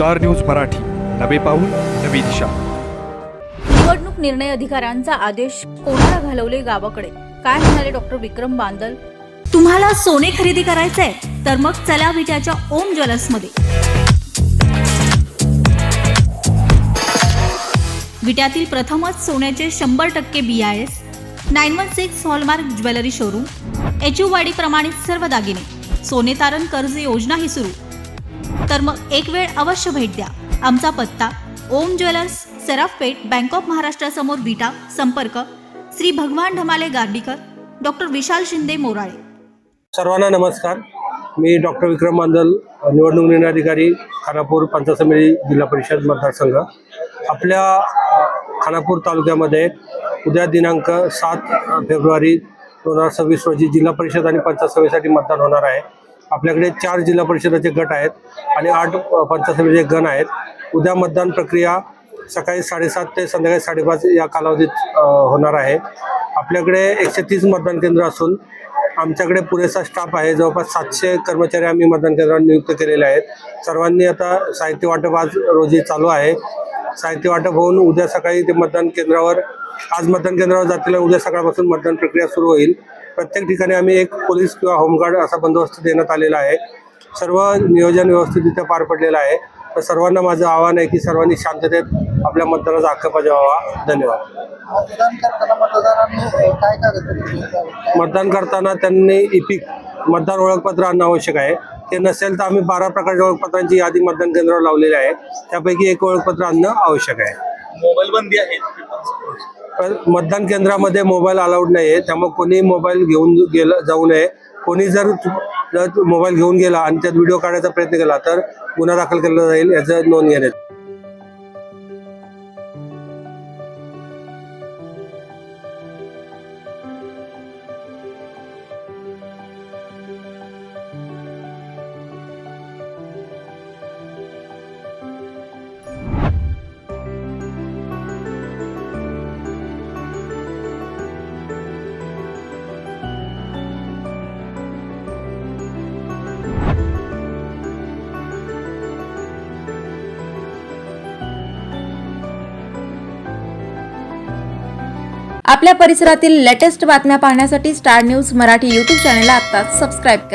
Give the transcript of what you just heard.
Star news Marathi, नवे पाऊल नवी दिशा। निवडणूक निर्णय अधिकाऱ्यांचा आदेश कोणाला घालवले गावाकडे, काय म्हणाले डॉक्टर विक्रम बांदल। तुम्हाला सोने खरेदी करायचंय तर मग चला विट्याच्या ओम ज्वेलर्स मध्ये। विट्यातील प्रथमच सोन्याचे 100% BIS 916 hallmark jewellery showroom, HUID प्रमाणित सर्व दागिने, सोने तारण कर्ज योजना ही सुरू। तर मग एक वेळ अवश्य भेट द्या। आमचा पत्ता ओम ज्वेलर्स, सराफपेठ, बँक ऑफ महाराष्ट्र समोर विटा। संपर्क श्री भगवान ढमाले गार्डीकर, डॉक्टर विशाल शिंदे मोराळे। सर्वांना नमस्कार। मी डॉक्टर विक्रम बांदल, निवडणूक निर्णय अधिकारी, खानापूर पंचायत समिती जिल्हा परिषद मतदारसंघ। आपल्या खानापूर तालुक्यामध्ये उद्या दिनांक 7 फेब्रुवारी 2026 रोजी जिल्हा परिषद आणि पंचायत समितीसाठी मतदान होणार आहे। आपल्याकडे 4 जिल्हा परिषदेचे गट आहेत आणि 8 पंचायत समितीचे गण आहेत। उद्या मतदान प्रक्रिया सकाळी 7:30 ते संध्याकाळी 5:30 या कालावधीत होणार आहे। आपल्याकडे 130 मतदान केंद्र असून आमच्याकडे पुरेसा स्टाफ आहे। जवळपास 700 कर्मचारी आम्ही मतदान केंद्रावर नियुक्त केलेले आहेत। सर्वांनी आता साहित्य वाटप आज रोजी चालू आहे। साहित्य वाटप होऊन उद्या सकाळी ते मतदान केंद्रावर, आज मतदान केंद्रावर जातील, उद्या सकाळपासून मतदान प्रक्रिया सुरू होईल। प्रत्येक ठिकाणी आम्ही एक पोलीस किंवा होमगार्ड असा बंदोबस्त देण्यात आलेला आहे। सर्व नियोजन व्यवस्थित इथे पार पडलेलं आहे। तर सर्वांना माझं आवाहन आहे की सर्वांनी शांततेत आपल्या मतदानाचा हक्क बजावावा। धन्यवाद। मतदान करताना त्यांनी इपिक मतदार ओळखपत्र आणणं आवश्यक आहे। ते नसेल तर आम्ही 12 प्रकारच्या ओळखपत्रांची यादी मतदान केंद्रावर लावलेली आहे। त्यापैकी एक ओळखपत्र आणणं आवश्यक आहे। मोबाईल बंदी आहे। मतदान केंद्रामध्ये मोबाईल अलाउड नाही आहे, त्यामुळे कोणी मोबाईल घेऊन जाऊ नये। कोणी जर मोबाईल घेऊन गेला आणि त्यात व्हिडिओ काढायचा प्रयत्न केला तर गुन्हा दाखल केला जाईल, याचं नोंद घेण्यात। आपल्या परिसरातील लेटेस्ट बातम्या पाहण्यासाठी स्टार न्यूज मराठी YouTube चॅनलला आत्ताच सबस्क्राईब करा।